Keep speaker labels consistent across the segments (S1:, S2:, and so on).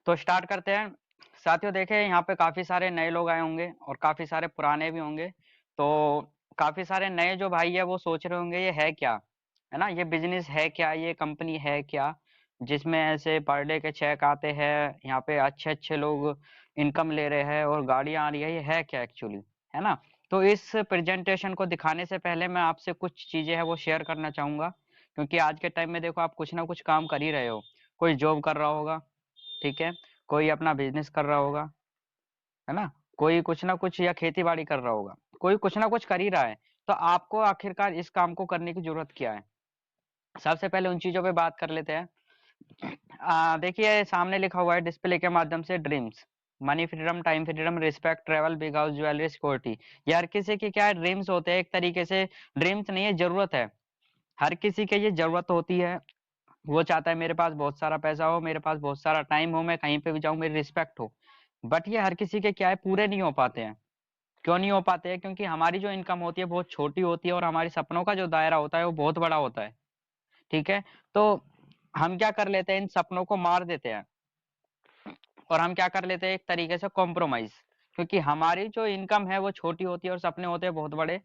S1: तो स्टार्ट करते हैं। साथियों देखें, यहाँ पे काफी सारे नए लोग आए होंगे और काफी सारे पुराने भी होंगे। तो काफी सारे नए जो भाई है वो सोच रहे होंगे ये है क्या, है ना, ये बिजनेस है क्या, ये कंपनी है क्या जिसमें ऐसे पर डे के चेक आते हैं, यहाँ पे अच्छे अच्छे लोग इनकम ले रहे हैं और गाड़ियां आ रही है, ये है क्या एक्चुअली, है ना। तो इस प्रेजेंटेशन को दिखाने से पहले मैं आपसे कुछ चीजें है वो शेयर करना चाहूंगा, क्योंकि आज के टाइम में देखो आप कुछ ना कुछ काम कर ही रहे हो। कोई जॉब कर रहा होगा, ठीक है, कोई अपना बिजनेस कर रहा होगा, है ना, कोई कुछ ना कुछ या खेती बाड़ी कर रहा होगा, कोई कुछ ना कुछ कर ही रहा है। तो आपको आखिरकार इस काम को करने की जरूरत क्या है, सबसे पहले उन चीजों पे बात कर लेते हैं। देखिए सामने लिखा हुआ है डिस्प्ले के माध्यम से dreams, money freedom, time freedom, respect, travel, big house, jewellery, security. ये हर किसी की क्या है, ड्रीम्स होते हैं एक तरीके से। ड्रीम्स नहीं है, जरूरत है। हर किसी के ये जरूरत होती है। वो चाहता है मेरे पास बहुत सारा पैसा हो, मेरे पास बहुत सारा टाइम हो, मैं कहीं पे भी जाऊं मेरी रिस्पेक्ट हो। बट ये हर किसी के क्या है, पूरे नहीं हो पाते हैं। क्यों नहीं हो पाते हैं? क्योंकि हमारी जो इनकम होती है बहुत छोटी होती है और हमारे सपनों का जो दायरा होता है वो बहुत बड़ा होता है। ठीक है, तो हम क्या कर लेते हैं, इन सपनों को मार देते हैं और हम क्या कर लेते हैं, एक तरीके से कॉम्प्रोमाइज। क्योंकि हमारी जो इनकम है वो छोटी होती है और सपने होते हैं बहुत बड़े।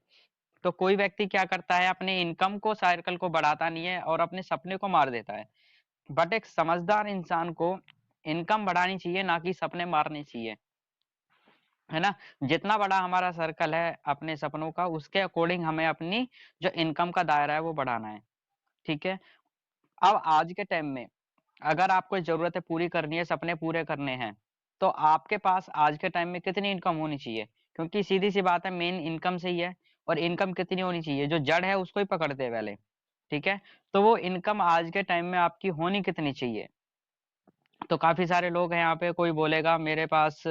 S1: तो कोई व्यक्ति क्या करता है, अपनी इनकम को, सर्कल को बढ़ाता नहीं है और अपने सपने को मार देता है। बट एक समझदार इंसान को इनकम बढ़ानी चाहिए, ना कि सपने मारने चाहिए, है ना। जितना बड़ा हमारा सर्कल है अपने सपनों का, उसके अकॉर्डिंग हमें अपनी जो इनकम का दायरा है वो बढ़ाना है। ठीक है। अब आज के टाइम में अगर आपको जरूरतें पूरी करनी है, सपने पूरे करने हैं, तो आपके पास आज के टाइम में कितनी इनकम होनी चाहिए? क्योंकि सीधी सी बात है, मेन इनकम से ही है। और इनकम कितनी होनी चाहिए, जो जड़ है उसको ही पकड़ते हैं पहले। ठीक है, तो वो इनकम आज के टाइम में आपकी होनी कितनी चाहिए? तो काफी सारे लोग हैं यहाँ पे, कोई बोलेगा मेरे पास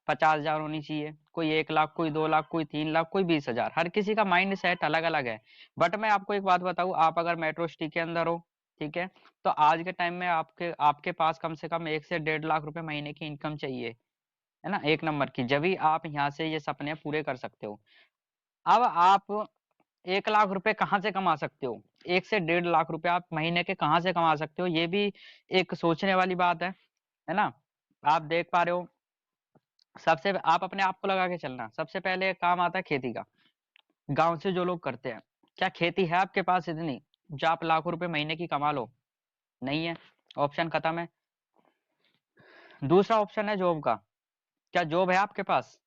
S1: 50,000 होनी चाहिए, कोई 1 लाख, कोई 2 लाख, कोई 3 लाख, कोई 20,000। हर किसी का माइंड सेट अलग अलग है। बट मैं आपको एक बात बताऊं, आप अगर मेट्रो सिटी के अंदर हो, ठीक है, तो आज के टाइम में आपके आपके पास कम से कम 1 से 1.5 लाख रुपए महीने की इनकम चाहिए, है ना, एक नंबर की, जब भी आप यहाँ से ये सपने पूरे कर सकते हो। अब आप 1 लाख रुपए कहाँ से कमा सकते हो, 1 से 1.5 लाख रुपए आप महीने के कहाँ से कमा सकते हो, ये भी एक सोचने वाली बात है ना। आप देख पा रहे हो, सबसे आप अपने आप को लगा के चलना, सबसे पहले काम आता है खेती का। गांव से जो लोग करते हैं, क्या खेती है आपके पास इतनी जो आप लाखों रुपए महीने की कमा लो? नहीं है, ऑप्शन खत्म है। दूसरा ऑप्शन है जॉब का। क्या जॉब है आपके पास?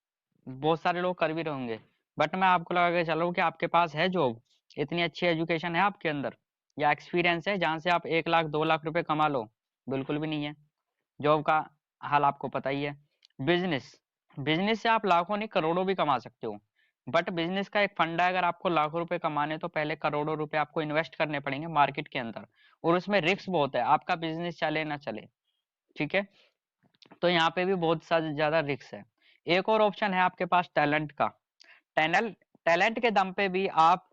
S1: बहुत सारे लोग कर भी रहे होंगे, बट मैं आपको लगा के चल रहा हूँ कि आपके पास है जॉब, इतनी अच्छी एजुकेशन है आपके अंदर, या एक्सपीरियंस है जहां से आप 1 लाख 2 लाख रुपए कमा लो? बिल्कुल भी नहीं है। जॉब का हाल आपको पता ही है। बिजनेस, बिजनेस से आप लाखों नहीं करोड़ों भी कमा सकते हो। बट बिजनेस का एक फंडा है, अगर आपको लाखों रुपए कमाने तो पहले करोड़ों रुपए आपको इन्वेस्ट करने पड़ेंगे मार्केट के अंदर। और उसमें रिस्क बहुत है, आपका बिजनेस चले ना चले। ठीक है, तो यहाँ पे भी बहुत सा ज्यादा रिस्क है। एक और ऑप्शन है आपके पास टैलेंट का। टैलेंट, टैलेंट के दम पे भी आप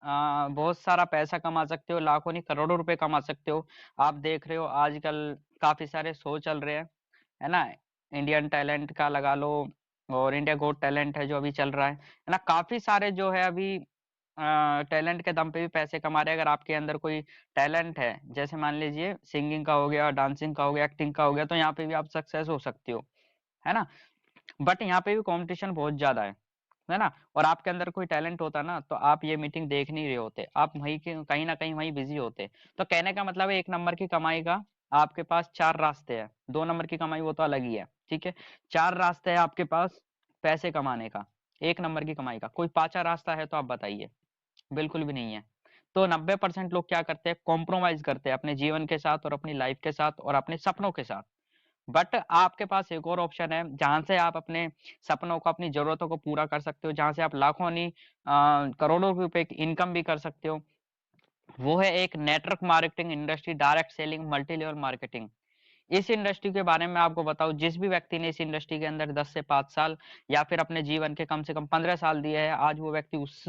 S1: बहुत सारा पैसा कमा सकते हो, लाखों नहीं करोड़ों रुपए कमा सकते हो। आप देख रहे हो आजकल काफी सारे शो चल रहे हैं, है ना, इंडियन टैलेंट का लगा लो, और इंडिया गोट टैलेंट है जो अभी चल रहा है ना, काफी सारे जो है अभी टैलेंट के दम पे भी पैसे कमा रहे हैं। अगर आपके अंदर कोई टैलेंट है, जैसे मान लीजिए सिंगिंग का हो गया, डांसिंग का हो गया, एक्टिंग का हो गया, तो यहाँ पे भी आप सक्सेस हो सकते हो, है ना। बट यहाँ पे भी कंपटीशन बहुत ज्यादा है ना। और आपके अंदर कोई टैलेंट होता ना, तो आप ये मीटिंग देख नहीं रहे होते, आप वहीं के कहीं ना कहीं वहीं बिजी होते। तो कहने का मतलब है, 1 नंबर की कमाई का आपके पास 4 रास्ते हैं। 2 नंबर की कमाई वो तो अलग ही है, ठीक है। 4 रास्ते हैं आपके पास पैसे कमाने का। 1 नंबर की कमाई का कोई पांचवा रास्ता है तो आप बताइए? बिल्कुल भी नहीं है। तो 90% लोग क्या करते हैं, कॉम्प्रोमाइज करते हैं अपने जीवन के साथ और अपनी लाइफ के साथ और अपने सपनों के साथ। बट आपके पास एक और ऑप्शन है जहां से आप अपने सपनों को, अपनी जरूरतों को पूरा कर सकते हो, जहां से आप लाखों नहीं करोड़ों रुपए की इनकम भी कर सकते हो। वो है एक network marketing industry, direct selling, multi level marketing. इस इंडस्ट्री के बारे में आपको बताऊं, जिस भी व्यक्ति ने इस इंडस्ट्री के अंदर 10 से 5 साल या फिर अपने जीवन के कम से कम 15 साल दिए हैं, आज वो व्यक्ति उस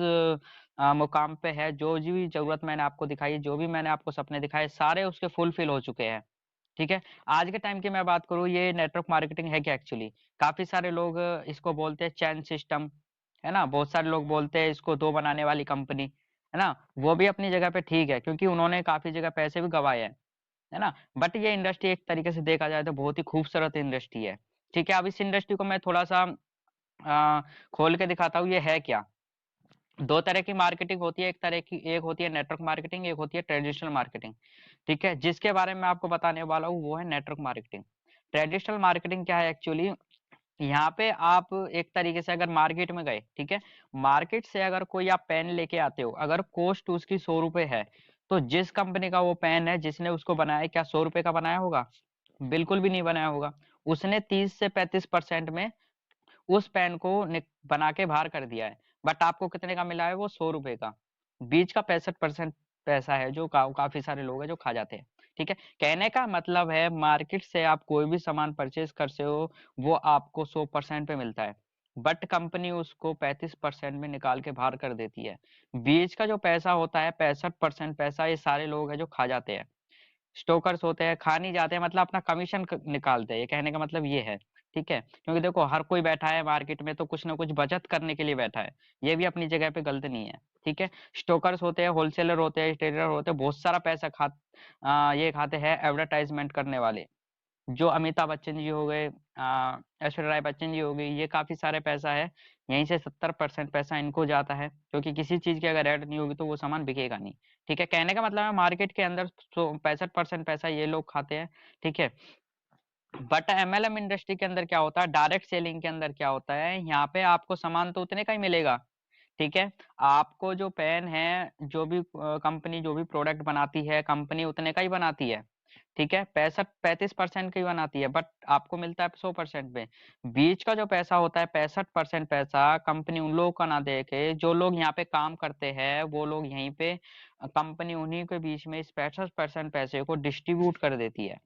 S1: मुकाम पे है। जो भी जरूरत मैंने आपको दिखाई, जो भी मैंने आपको सपने दिखाए, सारे उसके फुलफिल हो चुके हैं। ठीक है। आज के टाइम की मैं बात करूँ, ये नेटवर्क मार्केटिंग है क्या एक्चुअली? काफी सारे लोग इसको बोलते हैं चैन सिस्टम, है ना, बहुत सारे लोग बोलते हैं इसको दो बनाने वाली कंपनी, है ना। वो भी अपनी जगह पे ठीक है, क्योंकि उन्होंने काफी जगह पैसे भी गवाए हैं। है ना। बट ये इंडस्ट्री एक तरीके से देखा जाए तो बहुत ही खूबसूरत इंडस्ट्री है। ठीक है, अब इस इंडस्ट्री को मैं थोड़ा सा खोल के दिखाता हूँ ये है क्या। दो तरह की मार्केटिंग होती है, एक होती है नेटवर्क मार्केटिंग, एक होती है ट्रेडिशनल मार्केटिंग। ठीक है, जिसके बारे में मैं आपको बताने वाला हूँ वो है नेटवर्क मार्केटिंग। ट्रेडिशनल मार्केटिंग क्या है एक्चुअली, यहाँ पे आप एक तरीके से अगर मार्केट में गए, ठीक है, मार्केट से अगर कोई आप पेन लेके आते हो, अगर कॉस्ट उसकी 100 रुपए है, तो जिस कंपनी का वो पेन है, जिसने उसको बनाया, क्या 100 रुपए का बनाया होगा? बिल्कुल भी नहीं बनाया होगा। उसने 30 से 35% में उस पेन को बना के बाहर कर दिया है। बट आपको कितने का मिला है? वो 100 रुपए का। बीच का 65% पैसा है जो काफी सारे लोग हैं जो खा जाते हैं। ठीक है, कहने का मतलब है मार्केट से आप कोई भी सामान परचेज करते हो, वो आपको 100% पे मिलता है, बट कंपनी उसको 35% में निकाल के बाहर कर देती है। बीच का जो पैसा होता है 65% पैसा ये सारे लोग हैं जो खा जाते हैं। स्टोकर्स होते हैं, खा नहीं जाते हैं, मतलब अपना कमीशन निकालते हैं, ये कहने का मतलब ये है। ठीक है, क्योंकि देखो हर कोई बैठा है मार्केट में तो कुछ ना कुछ बचत करने के लिए बैठा है, ये भी अपनी जगह पे गलत नहीं है। ठीक है, स्टोकर्स होते हैं, होलसेलर होते हैं, ट्रेडर होते हैं, बहुत सारा पैसा ये खाते हैं एडवर्टाइजमेंट करने वाले, जो अमिताभ बच्चन जी हो गए, ऐश्वर्या राय बच्चन जी हो गई, ये काफी सारे पैसा है, यहीं से 70% पैसा इनको जाता है, क्योंकि किसी चीज की अगर ऐड नहीं होगी तो वो सामान बिकेगा नहीं। ठीक है, कहने का मतलब है मार्केट के अंदर 65% पैसा ये लोग खाते हैं। ठीक है, बट एमएलएम इंडस्ट्री के अंदर क्या होता है, डायरेक्ट सेलिंग के अंदर क्या होता है, यहाँ पे आपको सामान तो उतने का ही मिलेगा। ठीक है, आपको जो पेन है, जो भी कंपनी जो भी प्रोडक्ट बनाती है, कंपनी उतने का ही बनाती है। ठीक है, 35 35% की बनाती है, बट आपको मिलता है 100% पे। बीच का जो पैसा होता है 65% पैसा कंपनी उन लोगों का ना दे के, जो लोग यहाँ पे काम करते हैं वो लोग यहीं पे, कंपनी उन्हीं के बीच में इस 65% पैसे को डिस्ट्रीब्यूट कर देती है।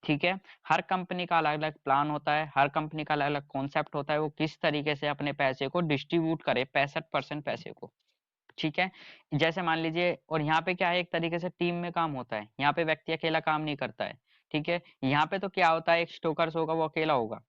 S1: ठीक है, हर कंपनी का अलग अलग प्लान होता है, हर कंपनी का अलग अलग कॉन्सेप्ट होता है, वो किस तरीके से अपने पैसे को डिस्ट्रीब्यूट करे, 65% पैसे को। ठीक है, जैसे मान लीजिए, और यहाँ पे क्या है, एक तरीके से टीम में काम होता है, यहाँ पे व्यक्ति अकेला काम नहीं करता है। ठीक है, यहाँ पे तो क्या होता है, एक स्टोकर्स होगा वो अकेला होगा,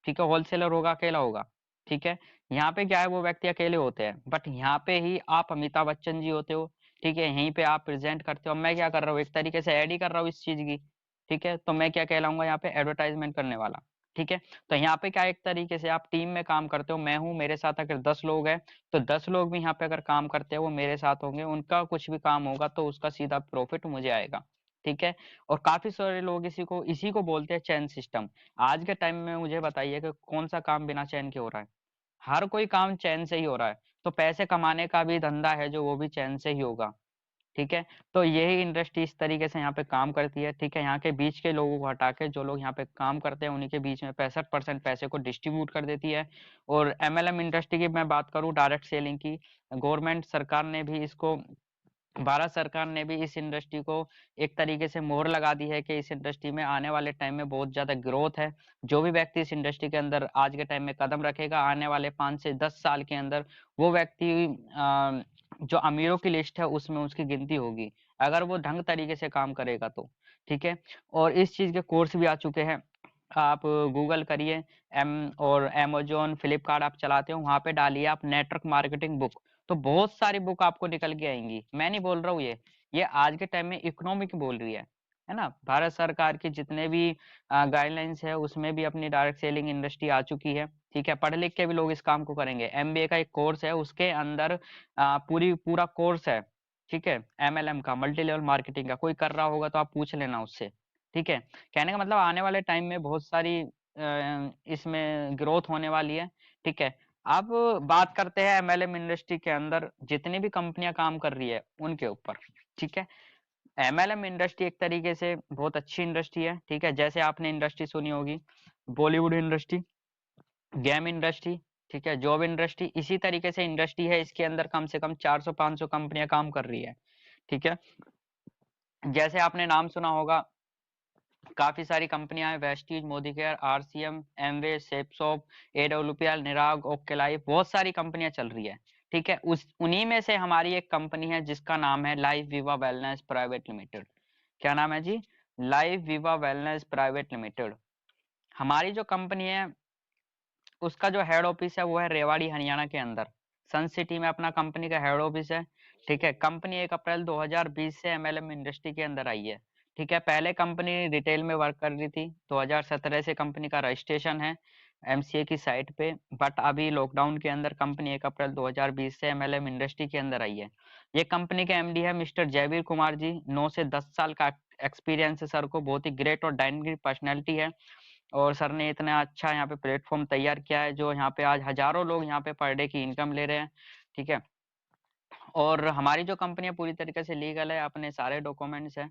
S1: ठीक है, होलसेलर होगा अकेला होगा। ठीक है, यहाँ पे क्या है, वो व्यक्ति अकेले होते हैं, बट यहाँ पे ही आप अमिताभ बच्चन जी होते हो। ठीक है, यहीं पे आप प्रेजेंट करते हो, मैं क्या कर रहा हूँ, एक तरीके से ऐड ही कर रहा हूँ इस चीज की। ठीक है, तो मैं क्या कहलाऊंगा यहाँ पे, एडवर्टाइजमेंट करने वाला। ठीक है, तो यहाँ पे क्या, एक तरीके से आप टीम में काम करते हो, मैं हूँ, मेरे साथ अगर 10 लोग हैं, तो 10 लोग भी यहाँ पे अगर काम करते हैं वो मेरे साथ होंगे, उनका कुछ भी काम होगा तो उसका सीधा प्रॉफिट मुझे आएगा। ठीक है, और काफी सारे लोग इसी को बोलते हैं चैन सिस्टम। आज के टाइम में मुझे बताइए कि कौन सा काम बिना चैन के हो रहा है? हर कोई काम चैन से ही हो रहा है, तो पैसे कमाने का भी धंधा है जो, वो भी चैन से ही होगा। ठीक है, तो यही इंडस्ट्री इस तरीके से यहाँ पे काम करती है। ठीक है, यहाँ के बीच के लोगों को हटा के जो लोग यहाँ पे काम करते हैं उन्हीं के बीच में 65% पैसे को डिस्ट्रीब्यूट कर देती है। और एमएलएम इंडस्ट्री की मैं बात करूँ, डायरेक्ट सेलिंग की, गवर्नमेंट सरकार ने भी इसको, भारत सरकार ने भी इस इंडस्ट्री को एक तरीके से मोहर लगा दी है कि इस इंडस्ट्री में आने वाले टाइम में बहुत ज्यादा ग्रोथ है। जो भी व्यक्ति इस इंडस्ट्री के अंदर आज के टाइम में कदम रखेगा, आने वाले 5 से 10 साल के अंदर वो व्यक्ति जो अमीरों की लिस्ट है उसमें उसकी गिनती होगी, अगर वो ढंग तरीके से काम करेगा तो। ठीक है, और इस चीज के कोर्स भी आ चुके हैं, आप गूगल करिए, एम और अमेजोन फ्लिपकार्ट आप चलाते हो, वहां पे डालिए आप नेटवर्क मार्केटिंग बुक, तो बहुत सारी बुक आपको निकल के आएंगी। मैं नहीं बोल रहा हूँ ये आज के टाइम में इकोनॉमिक बोल रही है ना। भारत सरकार की जितने भी गाइडलाइंस है उसमें भी अपनी डायरेक्ट सेलिंग इंडस्ट्री आ चुकी है। ठीक है, पढ़ लिख के भी लोग इस काम को करेंगे, एमबीए का एक कोर्स है उसके अंदर पूरा कोर्स है। ठीक है, एमएलएम का, मल्टी लेवल मार्केटिंग का, कोई कर रहा होगा तो आप पूछ लेना उससे। ठीक है, कहने का मतलब आने वाले टाइम में बहुत सारी इसमें ग्रोथ होने वाली है। ठीक है, अब बात करते हैं एमएलएम इंडस्ट्री के अंदर जितनी भी कंपनियां काम कर रही है उनके ऊपर। ठीक है, एमएलएम इंडस्ट्री एक तरीके से बहुत अच्छी इंडस्ट्री है। ठीक है, जैसे आपने इंडस्ट्री सुनी होगी, बॉलीवुड इंडस्ट्री, गेम इंडस्ट्री, ठीक है, जॉब इंडस्ट्री, इसी तरीके से इंडस्ट्री है, इसके अंदर कम से कम 400 500 कंपनियां काम कर रही है। ठीक है, जैसे आपने नाम सुना होगा, काफी सारी कंपनियां हैं, वेस्टीज, मोदीकेयर, आरसीएम, एमवे, सेपसॉप, एडब्ल्यूपीएल, निराग, ओके लाइफ, बहुत सारी कंपनियां चल रही है। ठीक है, उस उन्हीं में से हमारी एक कंपनी है जिसका नाम है लाइफ विवा वेलनेस प्राइवेट लिमिटेड। क्या नाम है जी? लाइफ विवा वेलनेस प्राइवेट लिमिटेड। हमारी जो कंपनी है उसका जो हेड ऑफिस है वो है रेवाड़ी हरियाणा के अंदर, सन सिटी में अपना कंपनी का हेड ऑफिस है। ठीक है, कंपनी 1 अप्रैल 2020 से एमएलएम इंडस्ट्री के अंदर आई है। ठीक है, पहले कंपनी रिटेल में वर्क कर रही थी, 2017 से कंपनी का रजिस्ट्रेशन है एमसीए की साइट पे। बट अभी लॉकडाउन के अंदर कंपनी 1 अप्रैल 2020 से एमएलएम इंडस्ट्री के अंदर आई है। ये कंपनी के एमडी है मिस्टर जयवीर कुमार जी, 9 से 10 साल का एक्सपीरियंस है सर को, बहुत ही ग्रेट और डायनामिक पर्सनैलिटी है। और सर ने इतना अच्छा यहाँ पे प्लेटफॉर्म तैयार किया है, जो यहाँ पे आज हजारों लोग यहाँ पे पर डे की इनकम ले रहे हैं। ठीक है, और हमारी जो कंपनी है पूरी तरीके से लीगल है, अपने सारे डॉक्यूमेंट्स हैं।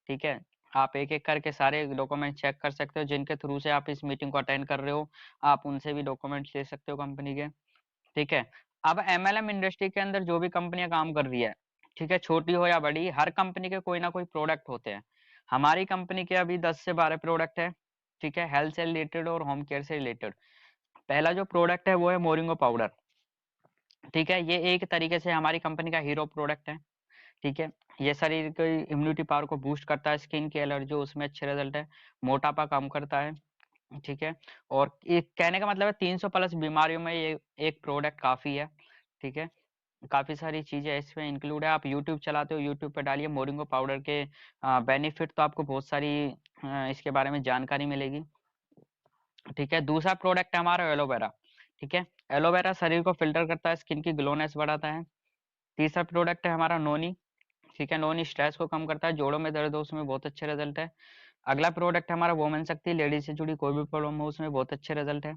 S1: ठीक है, आप एक एक करके सारे डॉक्यूमेंट चेक कर सकते हो, जिनके थ्रू से आप इस मीटिंग को अटेंड कर रहे हो, आप उनसे भी डॉक्यूमेंट्स ले सकते हो कंपनी के। ठीक है, अब एमएलएम इंडस्ट्री के अंदर जो भी कंपनियां काम कर रही है, ठीक है, छोटी हो या बड़ी, हर कंपनी के कोई ना कोई प्रोडक्ट होते हैं। हमारी कंपनी के अभी 10 से 12 प्रोडक्ट है। ठीक है, हेल्थ से रिलेटेड और होम केयर से रिलेटेड। पहला जो प्रोडक्ट है वो है मोरिंगो पाउडर। ठीक है, ये एक तरीके से हमारी कंपनी का हीरो प्रोडक्ट है। ठीक है, ये शरीर की इम्यूनिटी पावर को बूस्ट करता है, स्किन की एलर्जी उसमें अच्छे रिजल्ट है, मोटापा कम करता है। ठीक है, और एक कहने का मतलब है 300 प्लस बीमारियों में ये एक प्रोडक्ट काफी है। ठीक है, काफी सारी चीजें इसमें इंक्लूड है। आप यूट्यूब चलाते हो, यूट्यूब पे डालिए मोरिंगो पाउडर के बेनिफिट, तो आपको बहुत सारी इसके बारे में जानकारी मिलेगी। ठीक है, दूसरा प्रोडक्ट है हमारा एलोवेरा। ठीक है, एलोवेरा शरीर को फिल्टर करता है, स्किन की ग्लोनेस बढ़ाता है। तीसरा प्रोडक्ट है हमारा नोनी। ठीक है, नोनी स्ट्रेस को कम करता है, जोड़ों में दर्द हो उसमें बहुत अच्छे रिजल्ट है। अगला प्रोडक्ट है हमारा वोमेन शक्ति, लेडीज से जुड़ी कोई भी प्रॉब्लम हो उसमें बहुत अच्छे रिजल्ट है।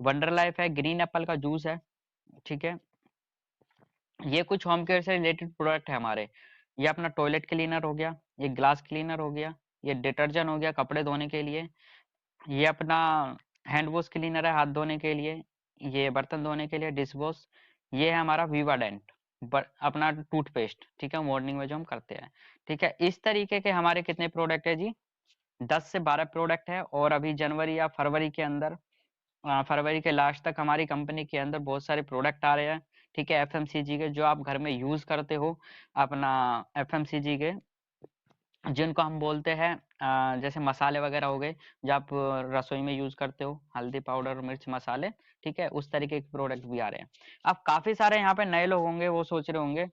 S1: वंडर लाइफ है, ग्रीन एप्पल का जूस है। ठीक है, ये कुछ होम केयर से रिलेटेड प्रोडक्ट है हमारे। ये अपना टॉयलेट क्लीनर हो गया, ये ग्लास क्लीनर हो गया, ये डिटर्जेंट हो गया कपड़े धोने के लिए, ये अपना हैंड वॉश क्लीनर है हाथ धोने के लिए, ये बर्तन धोने के लिए डिश वॉश। ये है हमारा वीवाडेंट, अपना टूथपेस्ट। ठीक है, मॉर्निंग में जो हम करते हैं। ठीक है, इस तरीके के हमारे कितने प्रोडक्ट है जी, 10 से 12 प्रोडक्ट है। और अभी जनवरी या फरवरी के अंदर, फरवरी के लास्ट तक हमारी कंपनी के अंदर बहुत सारे प्रोडक्ट आ रहे हैं। ठीक है, एफएमसीजी के जो आप घर में यूज करते हो, अपना एफएमसीजी के, जिनको हम बोलते हैं जैसे मसाले वगैरह हो गए, जो आप रसोई में यूज करते हो, हल्दी पाउडर मिर्च मसाले। ठीक है, उस तरीके के प्रोडक्ट भी आ रहे हैं। अब काफी सारे यहाँ पे नए लोग होंगे, वो सोच रहे होंगे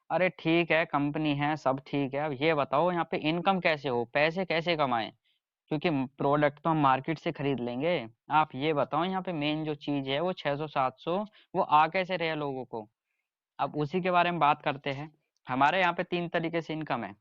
S1: अरे ठीक है कंपनी है सब ठीक है, अब ये बताओ यहाँ पे इनकम कैसे हो, पैसे कैसे कमाएं, क्योंकि प्रोडक्ट तो हम मार्केट से खरीद लेंगे। आप ये बताओ यहाँ पे मेन जो चीज है वो 600 700, वो आ कैसे रहे लोगों को। अब उसी के बारे में बात करते हैं। हमारे यहाँ पे 3 तरीके से इनकम है।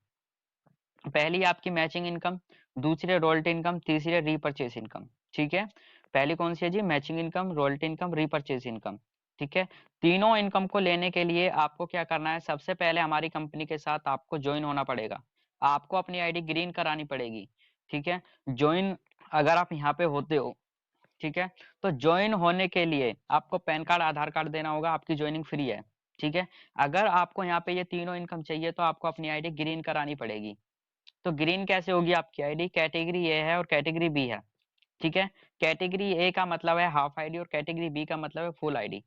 S1: पहली आपकी मैचिंग इनकम, दूसरी रॉयल्टी इनकम, तीसरी रीपरचेज इनकम। ठीक है, पहली कौन सी है जी, matching income, royalty income, repurchase income. ठीक है, तीनों इनकम को लेने के लिए आपको क्या करना है, सबसे पहले हमारी कंपनी के साथ आपको ज्वाइन होना पड़ेगा। आपको अपनी आईडी ग्रीन करानी पड़ेगी। ठीक है, ज्वाइन अगर आप यहाँ पे होते हो, ठीक है, तो ज्वाइन होने के लिए आपको पैन कार्ड आधार कार्ड देना होगा, आपकी ज्वाइनिंग फ्री है। ठीक है, अगर आपको यहाँ पे ये तीनों इनकम चाहिए तो आपको अपनी आईडी ग्रीन करानी पड़ेगी। तो ग्रीन कैसे होगी आपकी आईडी, कैटेगरी ए है और कैटेगरी बी है। ठीक है, कैटेगरी ए का मतलब है हाफ आईडी और कैटेगरी बी का मतलब है फुल आईडी।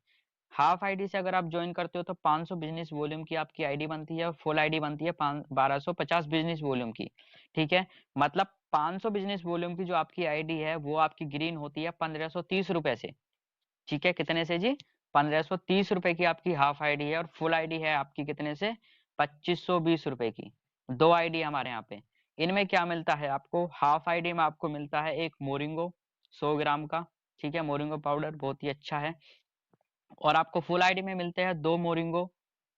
S1: हाफ आईडी से अगर आप ज्वाइन करते हो तो 500 बिजनेस वॉल्यूम की आपकी आईडी बनती है, और फुल आईडी बनती है 1250 बिजनेस वॉल्यूम की। ठीक है, मतलब 500 बिजनेस वॉल्यूम की जो आपकी आईडी है वो आपकी ग्रीन होती है 1530 रुपए से। ठीक है, कितने से जी, 1530 रुपए की आपकी हाफ आईडी है, और फुल आईडी है आपकी कितने से, 2520 रुपए की। दो आईडी हमारे यहाँ पे। इनमें क्या मिलता है आपको, हाफ आईडी में आपको मिलता है एक मोरिंगो 100 ग्राम का। ठीक है, मोरिंगो पाउडर बहुत ही अच्छा है। और आपको फुल आईडी में मिलते हैं दो मोरिंगो।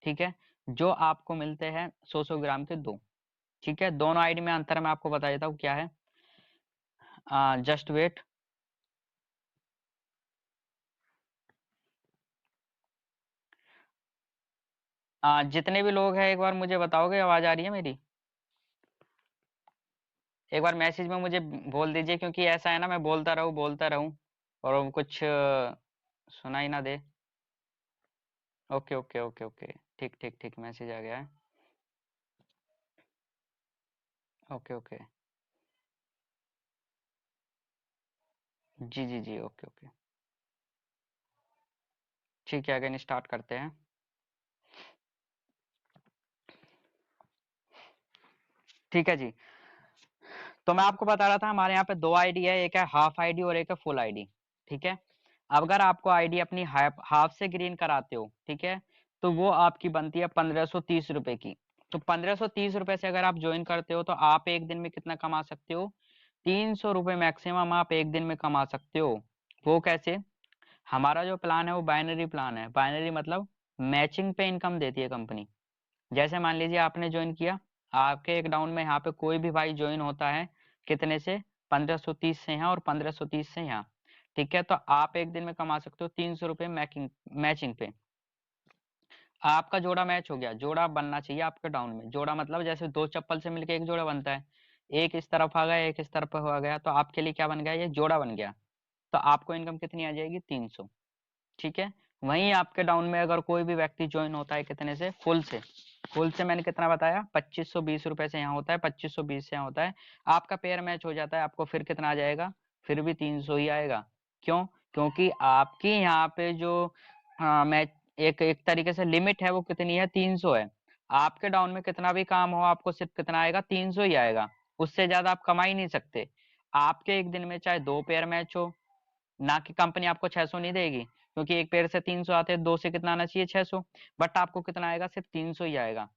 S1: ठीक है, जो आपको मिलते हैं 100 100 ग्राम के दो। ठीक है, दोनों आईडी में अंतर मैं आपको बता देता हूँ क्या है। Just wait. जितने भी लोग हैं एक बार मुझे बताओगे, आवाज आ रही है मेरी, एक बार मैसेज में मुझे बोल दीजिए, क्योंकि ऐसा है ना मैं बोलता रहूं और कुछ सुनाई ना दे। ओके ओके ओके ओके, ठीक ठीक ठीक, मैसेज आ गया है। ओके ओके, जी जी जी, ओके ओके, ठीक है, अगेन स्टार्ट करते हैं। ठीक है जी, तो मैं आपको बता रहा था हमारे यहाँ पे दो आईडी है, एक है हाफ आईडी और एक है फुल आईडी। ठीक है, अब अगर आपको आईडी अपनी हाफ हाफ से ग्रीन कराते हो, ठीक है, तो वो आपकी बनती है 1530 रुपए की। तो 1530 रुपए से अगर आप ज्वाइन करते हो तो आप एक दिन में कितना कमा सकते हो? 300 रुपये मैक्सिमम आप एक दिन में कमा सकते हो। वो कैसे? हमारा जो प्लान है वो बाइनरी प्लान है। बाइनरी मतलब मैचिंग पे इनकम देती है कंपनी। जैसे मान लीजिए आपने ज्वाइन किया, आपके एक डाउन में यहाँ पे कोई भी भाई ज्वाइन होता है, कितने से? 1530 से यहाँ और 1530 से यहाँ। ठीक है, तो आप एक दिन में कमा सकते हो 300 रुपये मैचिंग पे। आपका जोड़ा मैच हो गया, जोड़ा बनना चाहिए आपके डाउन में। जोड़ा मतलब जैसे दो चप्पल से मिलके एक जोड़ा बनता है, एक इस तरफ आ गया एक इस तरफ हो गया, तो आपके लिए क्या बन गया? ये जोड़ा बन गया। तो आपको इनकम कितनी आ जाएगी? 300। ठीक है। वहीं आपके डाउन में अगर कोई भी व्यक्ति ज्वाइन होता है कितने से? फुल से। फुल से मैंने कितना बताया? 2520 रुपए से यहाँ होता है, 2520 से यहाँ होता है। आपका पेयर मैच हो जाता है, आपको फिर कितना आ जाएगा? फिर भी 300 ही आएगा। क्यों? क्योंकि आपकी यहाँ पे जो मैच एक एक तरीके से लिमिट है वो कितनी है? 300 है। आपके डाउन में कितना भी काम हो आपको सिर्फ कितना आएगा? 300 ही आएगा। उससे ज्यादा आप कमा ही नहीं सकते। आपके एक दिन में चाहे 2 पेयर मैच हो, ना कि कंपनी आपको 600 नहीं देगी, क्योंकि एक पेड़ से 300 आते हैं, 2 से कितना आना चाहिए? 600। बट आपको कितना आएगा? सिर्फ 300 ही आएगा,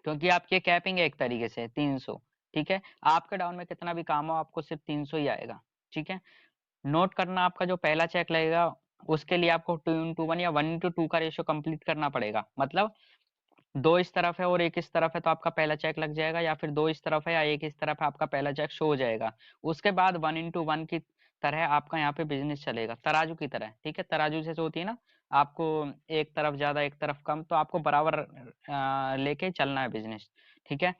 S1: क्योंकि आपकी कैपिंग है एक तरीके से 300। ठीक है। आपके डाउन में कितना भी काम हो आपको सिर्फ 300 ही आएगा। ठीक है। नोट करना, आपका जो पहला चेक लगेगा उसके लिए आपको 2:1 या 1:2 का रेशियो कंप्लीट करना पड़ेगा। मतलब दो इस तरफ है और एक इस तरफ है तो आपका पहला चेक लग जाएगा, या फिर दो इस तरफ है या एक इस तरफ है, आपका पहला चेक शो हो जाएगा। उसके बाद 1:1 की तरह आपका यहाँ पे बिजनेस चलेगा, तराजू की तरह। ठीक है, तराजू जैसे होती है ना, आपको एक तरफ ज्यादा एक तरफ कम, तो आपको बराबर लेके चलना है बिजनेस। ठीक है।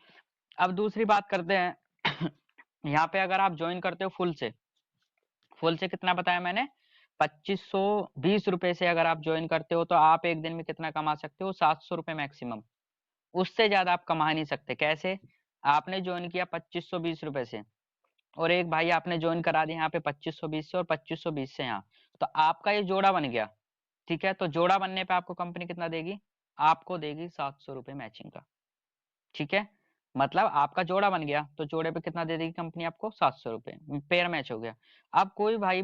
S1: अब दूसरी बात करते हैं। यहाँ पे अगर आप ज्वाइन करते हो फुल से, फुल से कितना बताया मैंने? 2520 रुपए से अगर आप ज्वाइन करते हो तो आप एक दिन में कितना कमा सकते हो? 700 रुपये मैक्सिमम। उससे ज्यादा आप कमा नहीं सकते। कैसे? आपने ज्वाइन किया 2520 रुपए से, और एक भाई आपने ज्वाइन करा दिया यहाँ पे 2520 से और 2520 से यहाँ, तो आपका ये जोड़ा बन गया। ठीक है, तो जोड़ा बनने पे आपको कंपनी कितना देगी? आपको देगी 700 रुपये मैचिंग का। ठीक है। मतलब आपका जोड़ा बन गया तो जोड़े पे कितना दे देगी कंपनी आपको? 700 रुपये। पेयर मैच हो गया। अब कोई भाई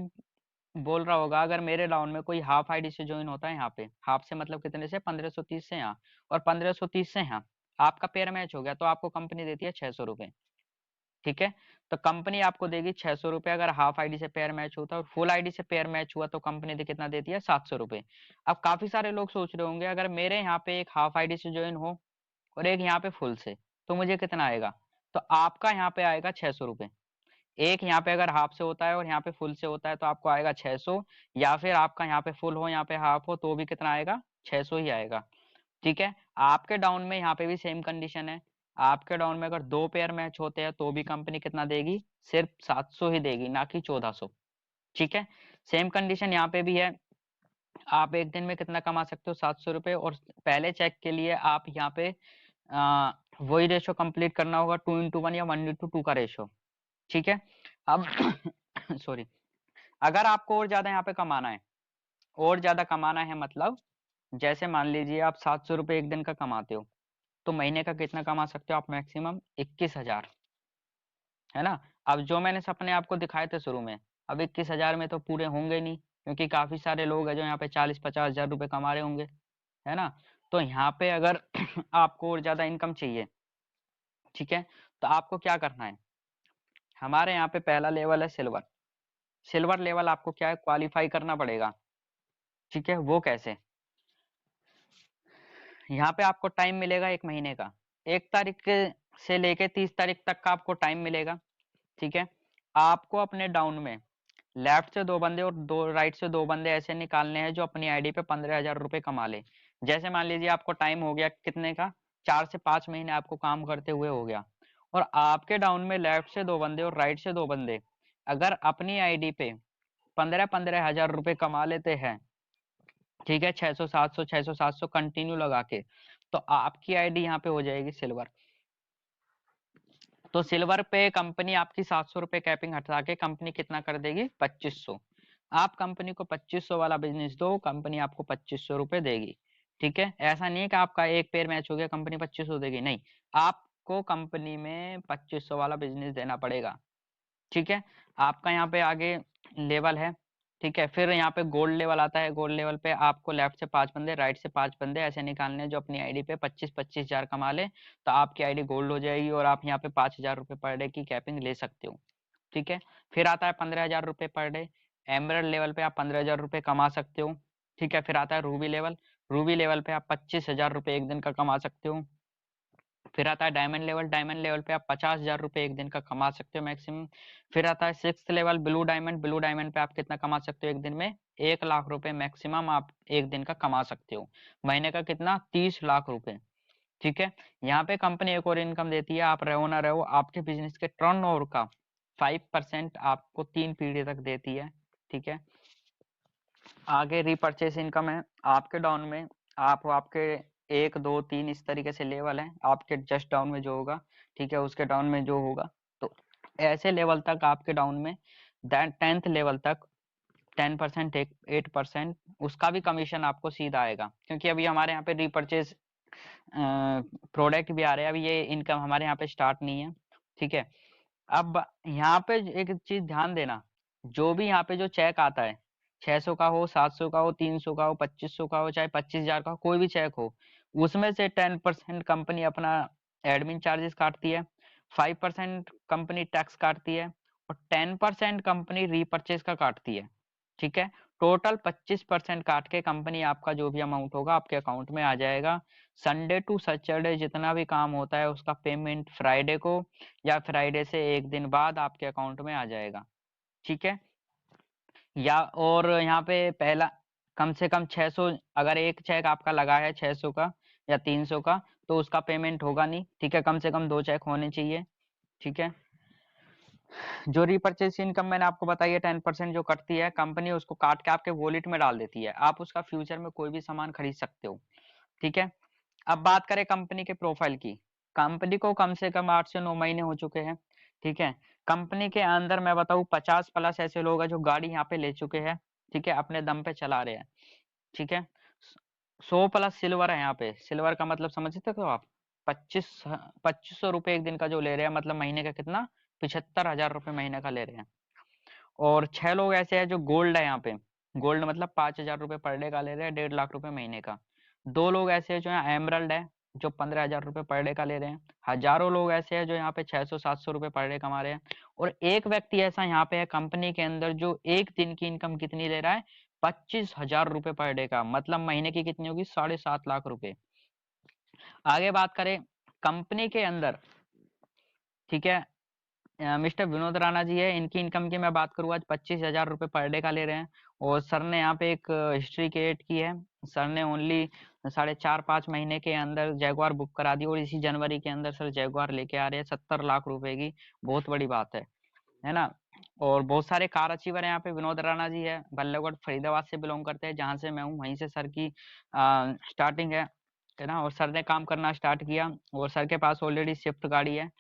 S1: बोल रहा होगा, अगर मेरे डाउन में कोई हाफ आईडी से ज्वाइन होता है, यहाँ पे हाफ से मतलब कितने से? 1530 से यहाँ और 1530 से यहाँ, आपका पेयर मैच हो गया तो आपको कंपनी देती है 600 रुपये। ठीक है। तो कंपनी आपको देगी 600 रुपये अगर हाफ आईडी से पेयर मैच होता है, और फुल आईडी से पेयर मैच हुआ तो कंपनी कितना देती है? 700 रुपये। अब काफी सारे लोग सोच रहे होंगे, अगर मेरे यहाँ पे एक हाफ आईडी से ज्वाइन हो और एक यहाँ पे फुल से, तो मुझे कितना आएगा? तो आपका यहाँ पे आएगा 600 रुपये। एक यहाँ पे अगर हाफ से होता है और यहाँ पे फुल से होता है तो आपको आएगा 600, या फिर आपका यहाँ पे फुल हो यहाँ पे हाफ हो तो भी कितना आएगा? 600 ही आएगा। ठीक है। आपके डाउन में यहाँ पे भी सेम कंडीशन है। आपके डाउन में अगर 2 पेयर मैच होते हैं तो भी कंपनी कितना देगी? सिर्फ 700 ही देगी, ना कि 1400। ठीक है। सेम कंडीशन यहाँ पे भी है। आप एक दिन में कितना कमा सकते हो? 700 रुपये। और पहले चेक के लिए आप यहाँ पे वही रेशो कंप्लीट करना होगा, 2:1 या 1:2 का रेशो। ठीक है। अब सॉरी, अगर आपको और ज्यादा यहाँ पे कमाना है, और ज्यादा कमाना है मतलब जैसे मान लीजिए आप 700 रुपये एक दिन का कमाते हो, तो महीने का कितना कमा सकते हो आप? मैक्सिमम 21,000। है ना? अब जो मैंने सपने आपको दिखाए थे शुरू में, अब 21,000 में तो पूरे होंगे नहीं, क्योंकि काफी सारे लोग हैं जो यहाँ पे 40-50 हजार रुपये कमा रहे होंगे। है ना? तो यहाँ पे अगर आपको और ज्यादा इनकम चाहिए, ठीक है, तो आपको क्या करना है? हमारे यहाँ पे पहला लेवल है सिल्वर। सिल्वर लेवल आपको क्या है? क्वालिफाई करना पड़ेगा। ठीक है। वो कैसे? यहाँ पे आपको टाइम मिलेगा 1 महीने का। 1 तारीख से लेके 30 तारीख तक का आपको टाइम मिलेगा। ठीक है। आपको अपने डाउन में लेफ्ट से 2 बंदे और दो राइट से 2 बंदे ऐसे निकालने हैं जो अपनी आईडी पे 15,000 रुपये कमा ले। जैसे मान लीजिए आपको टाइम हो गया कितने का? 4 से 5 महीने आपको काम करते हुए हो गया, और आपके डाउन में लेफ्ट से 2 बंदे और राइट से 2 बंदे अगर अपनी आईडी पे 15-15 हजार रुपये कमा लेते हैं, ठीक है, 600-700 600-700 कंटिन्यू लगा के, तो आपकी आईडी यहाँ पे हो जाएगी सिल्वर। तो सिल्वर पे कंपनी आपकी 700 रुपये कैपिंग हटा के कंपनी कितना कर देगी? 2500। आप कंपनी को 2500 वाला बिजनेस दो, कंपनी आपको 2500 रुपये देगी। ठीक है। ऐसा नहीं है कि आपका एक पेयर मैच हो गया कंपनी 2500 देगी, नहीं, आपको कंपनी में 2500 वाला बिजनेस देना पड़ेगा। ठीक है। आपका यहाँ पे आगे लेवल है ठीक है। फिर यहाँ पे गोल्ड लेवल आता है। गोल्ड लेवल पे आपको लेफ्ट से 5 बंदे, राइट से 5 बंदे ऐसे निकालने हैं जो अपनी आईडी पे 25-25 हजार कमा ले, तो आपकी आईडी गोल्ड हो जाएगी और आप यहाँ पे 5 हजार रुपये पर डे की कैपिंग ले सकते हो। ठीक है। फिर आता है 15 हजार रुपये पर डे। एमरल्ड लेवल पे आप 15 हजार रुपये कमा सकते हो। ठीक है। फिर आता है रूबी लेवल। रूबी लेवल पे आप 25 हजार रुपये एक दिन का कमा सकते हो। फिर आता है डायमंड लेवल। डायमंड लेवल पे आप 50 हजार रुपये एक दिन का कमा सकते हो मैक्सिमम। फिर आता है six level blue diamond. Blue diamond पे आप कितना कमा सकते हो एक दिन में? 1 लाख रुपए मैक्सिमम आप एक दिन का कमा सकते हो। महीने का कितना? 30 लाख रुपए। ठीक है। यहाँ पे कंपनी एक और इनकम देती है, आप रहो ना रहो, आपके बिजनेस के टर्नओवर का 5% आपको 3 पीढ़ी तक देती है। ठीक है। आगे रीपर्चेस इनकम है। आपके डाउन में आपके 1 2 3 इस तरीके से लेवल है, आपके जस्ट डाउन में जो होगा, ठीक है, उसके डाउन में जो होगा, तो ऐसे लेवल तक आपके डाउन में 10th लेवल तक 10%, 8% उसका भी कमीशन आपको सीधा आएगा, क्योंकि अभी हमारे यहाँ पे रीपर्चेज प्रोडक्ट भी आ रहे हैं। अभी ये इनकम हमारे यहाँ पे स्टार्ट नहीं है। ठीक है। अब यहाँ पे एक चीज ध्यान देना, जो भी यहाँ पे जो चेक आता है, 600 का हो, 700 का हो, 300 का हो, 2500 का हो, चाहे 25 हजार का हो, कोई भी चेक हो, उसमें से 10% कंपनी अपना एडमिन चार्जेस काटती है, 5% कंपनी टैक्स काटती है और 10% कंपनी रीपर्चेज का काटती है। ठीक है। टोटल 25% काट के कंपनी आपका जो भी अमाउंट होगा आपके अकाउंट में आ जाएगा। संडे टू सैटरडे जितना भी काम होता है उसका पेमेंट फ्राइडे को या फ्राइडे से एक दिन बाद आपके अकाउंट में आ जाएगा। ठीक है। या और यहाँ पे पहला कम से कम 600, अगर एक चेक आपका लगा है 600 का या 300 का, तो उसका पेमेंट होगा नहीं। ठीक है। कम से कम 2 चेक होने चाहिए। ठीक है। जो रीपर्चेज इनकम मैंने आपको बताई है 10% जो कटती है कंपनी, उसको काट के आपके वॉलेट में डाल देती है, आप उसका फ्यूचर में कोई भी सामान खरीद सकते हो। ठीक है। अब बात करें कंपनी के प्रोफाइल की। कंपनी को कम से कम 8 से 9 महीने हो चुके हैं। ठीक है। कंपनी के अंदर मैं बताऊं 50+ ऐसे लोग हैं जो गाड़ी यहाँ पे ले चुके हैं। ठीक है। अपने दम पे चला रहे हैं। ठीक है। 100+ सिल्वर है यहाँ पे। सिल्वर का मतलब समझते हो आप? 2500 रुपये एक दिन का जो ले रहे हैं, मतलब महीने का कितना? 75 हजार रुपये महीने का ले रहे हैं। और 6 लोग ऐसे हैं जो गोल्ड है यहाँ पे। गोल्ड मतलब 5 हजार रुपये पर डे का ले रहे हैं, 1.5 लाख रुपए महीने का। 2 लोग ऐसे हैं जो यहाँ एमरल्ड है, जो 15 हजार रुपये पर डे का ले रहे हैं। हजारों लोग ऐसे हैं जो यहाँ पे 600-700 रुपये पर डे कमा रहे हैं। और एक व्यक्ति ऐसा यहाँ पे है कंपनी के अंदर जो एक दिन की इनकम कितनी ले रहा है? 25 हजार रुपये पर डे का, मतलब महीने की कितनी होगी? 7.5 लाख रुपए। आगे बात करें कंपनी के अंदर, ठीक है, मिस्टर विनोद राणा जी है, इनकी इनकम की मैं बात करूँ आज 25 हजार रुपये पर डे का ले रहे हैं। और सर ने यहाँ पे एक हिस्ट्री क्रिएट की है। सर ने ओनली 4.5-5 महीने के अंदर जैगवार बुक करा दी और इसी जनवरी के अंदर सर जैगवार लेके आ रहे हैं 70 लाख रुपए की। बहुत बड़ी बात है ना। और बहुत सारे कार अचीवर हैं यहाँ पे। विनोद राणा जी है, बल्लभगढ़ फरीदाबाद से बिलोंग करते हैं, जहाँ से मैं हूँ वहीं से सर की स्टार्टिंग है ना। और सर ने काम करना स्टार्ट किया और सर के पास ऑलरेडी स्विफ्ट गाड़ी है।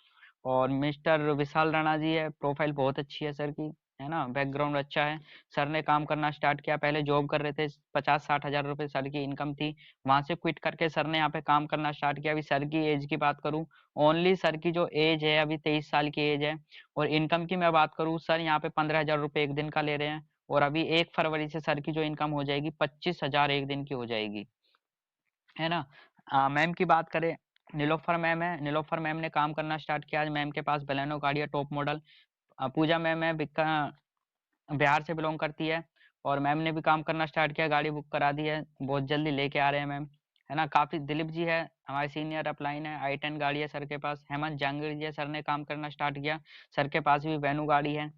S1: और मिस्टर विशाल राणा जी है, प्रोफाइल बहुत अच्छी है सर की, है ना, बैकग्राउंड अच्छा है। सर ने काम करना स्टार्ट किया, पहले जॉब कर रहे थे, 50-60 हजार रुपये सर की इनकम थी। वहां से क्विट करके सर ने यहाँ पे काम करना स्टार्ट किया। अभी सर की एज की बात करूं, ओनली सर की जो एज है अभी 23 साल की एज है। और इनकम की मैं बात करूं, सर यहाँ पे 15 हजार रुपये एक दिन का ले रहे हैं। और अभी 1 फरवरी से सर की जो इनकम हो जाएगी 25 हजार एक दिन की हो जाएगी, है ना। मैम की बात करें, नीलोफर मैम है। नीलोफर मैम ने काम करना स्टार्ट किया। आज मैम के पास बलेनो गाड़ी है, टॉप मॉडल। पूजा मैम है, बिहार से बिलोंग करती है। और मैम ने भी काम करना स्टार्ट किया, गाड़ी बुक करा दी है, बहुत जल्दी लेके आ रहे हैं मैम, है ना। काफी दिलीप जी है हमारे सीनियर अपलाइन है, i10 गाड़ी है सर के पास। हेमंत जहांगीर जी है, सर ने काम करना स्टार्ट किया, सर के पास भी वेन्यू गाड़ी है।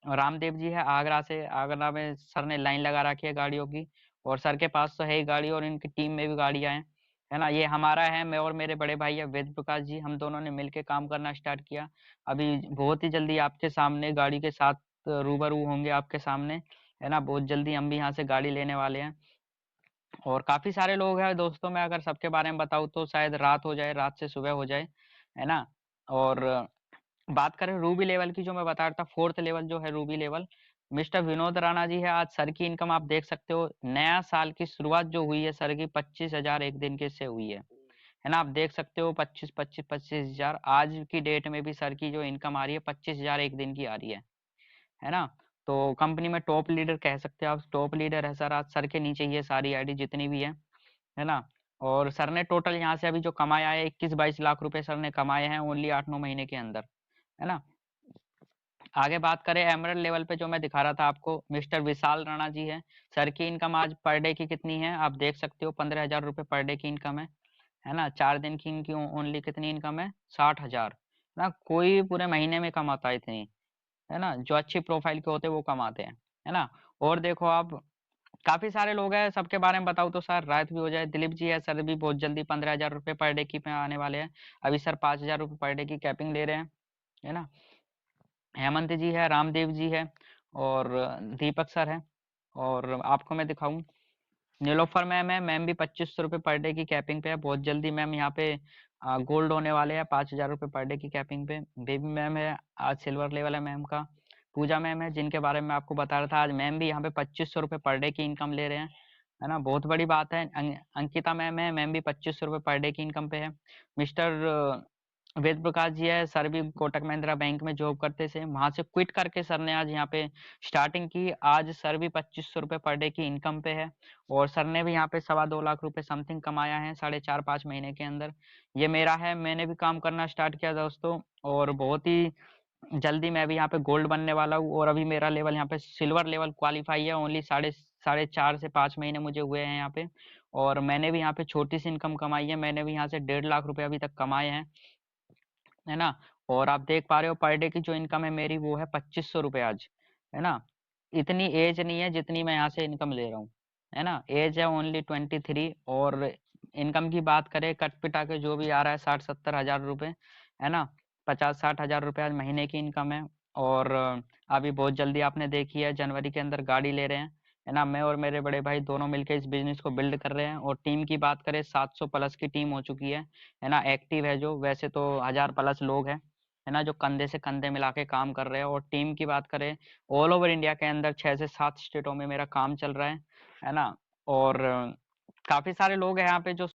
S1: रामदेव जी है आगरा से, आगरा में सर ने लाइन लगा रखी है गाड़ियों की। और सर के पास तो है ही गाड़ी और इनकी टीम में भी गाड़ियां हैं, है ना। ये हमारा है, मैं और मेरे बड़े भाई है वेद प्रकाश जी, हम दोनों ने मिलके काम करना स्टार्ट किया। अभी बहुत ही जल्दी आपके सामने गाड़ी के साथ रूबरू होंगे आपके सामने, है ना। बहुत जल्दी हम भी यहाँ से गाड़ी लेने वाले हैं। और काफी सारे लोग हैं दोस्तों, मैं अगर सबके बारे में बताऊँ तो शायद रात हो जाए, रात से सुबह हो जाए, है ना। और बात करें रूबी लेवल की, जो मैं बता रहा था, 4th लेवल जो है ruby level, mister Vinod Rana ji है। आज सर की इनकम आप देख सकते हो, नया साल की शुरुआत जो हुई है सर की 25 हजार एक दिन के से हुई है ना। आप देख सकते हो 25 हजार आज की डेट में भी सर की जो इनकम आ रही है 25 हजार एक दिन की आ रही है ना। तो कंपनी में टॉप लीडर कह सकते हो आप, टॉप लीडर है सर। आज सर के नीचे ही है सारी आईडी जितनी भी है ना। और सर ने टोटल यहाँ से अभी जो कमाया है 21-22 लाख रुपए सर ने कमाए हैं ओनली 8-9 महीने के अंदर, है ना। आगे बात करें एमरल्ड लेवल पे, जो मैं दिखा रहा था आपको, मिस्टर विशाल राणा जी है। सर की इनकम आज पर डे की कितनी है आप देख सकते हो, 15,000 रुपये पर डे की इनकम है ना। 4 दिन की इनकी ओनली कितनी इनकम है, 60,000 ना। कोई पूरे महीने में कमाता है इतनी, है ना। जो अच्छी प्रोफाइल के होते हैं वो कमाते हैं, है ना। और देखो आप, काफी सारे लोग हैं, सबके बारे में बताऊँ तो सर रात भी हो जाए। दिलीप जी है, सर भी बहुत जल्दी 15,000 रुपये पर डे की पे आने वाले हैं। अभी सर 5,000 रुपये पर डे की कैपिंग ले रहे हैं, है ना। हेमंत जी है, रामदेव जी है, और दीपक सर है। और आपको मैं दिखाऊं, नीलोफर मैम है, मैम भी 2500 रुपये पर डे की कैपिंग पे है। बहुत जल्दी मैम यहाँ पे गोल्ड होने वाले हैं 5,000 रुपये पर डे की कैपिंग पे। बेबी मैम है, आज सिल्वर लेवल है मैम का। पूजा मैम है, जिनके बारे में आपको बता रहा था, आज मैम भी यहाँ पे 2500 रुपये पर डे की इनकम ले रहे हैं, है ना। बहुत बड़ी बात है। अंकिता मैम है, मैम भी 2500 रुपये पर डे की इनकम पे है। मिस्टर वेद प्रकाश जी है, सर भी कोटक महिंद्रा बैंक में जॉब करते थे, वहां से क्विट करके सर ने आज यहाँ पे स्टार्टिंग की। आज सर भी 2500 रुपये पर डे की इनकम पे है। और सर ने भी यहाँ पे 2.25 लाख रुपए समथिंग कमाया है 4.5-5 महीने के अंदर। ये मेरा है, मैंने भी काम करना स्टार्ट किया दोस्तों, और बहुत ही जल्दी मैं भी यहाँ पे गोल्ड बनने वाला हूँ। और अभी मेरा लेवल यहाँ पे सिल्वर लेवल क्वालिफाई है, ओनली साढ़े साढ़े 4 से 5 महीने मुझे हुए हैं यहाँ पे। और मैंने भी यहाँ पे छोटी सी इनकम कमाई है, मैंने भी यहाँ से 1.5 लाख रुपए अभी तक कमाए हैं, है ना। और आप देख पा रहे हो पर डे की जो इनकम है मेरी, वो है 2500 रुपये आज, है ना। इतनी एज नहीं है जितनी मैं यहाँ से इनकम ले रहा हूँ, है ना। एज है ओनली 23। और इनकम की बात करें, कट पिटा के जो भी आ रहा है 60-70 हज़ार रुपये, है ना। 50-60 हज़ार रुपये आज महीने की इनकम है। और अभी बहुत जल्दी आपने देखी है, जनवरी के अंदर गाड़ी ले रहे हैं, है ना। मैं और मेरे बड़े भाई दोनों मिलकर इस बिजनेस को बिल्ड कर रहे हैं। और टीम की बात करें, 700 प्लस की टीम हो चुकी है ना। एक्टिव है जो, वैसे तो 1000 प्लस लोग हैं, है ना, जो कंधे से कंधे मिला के काम कर रहे हैं। और टीम की बात करें, ऑल ओवर इंडिया के अंदर 6 से 7 स्टेटों में मेरा काम चल रहा है ना। और काफी सारे लोग हैं यहाँ पे जो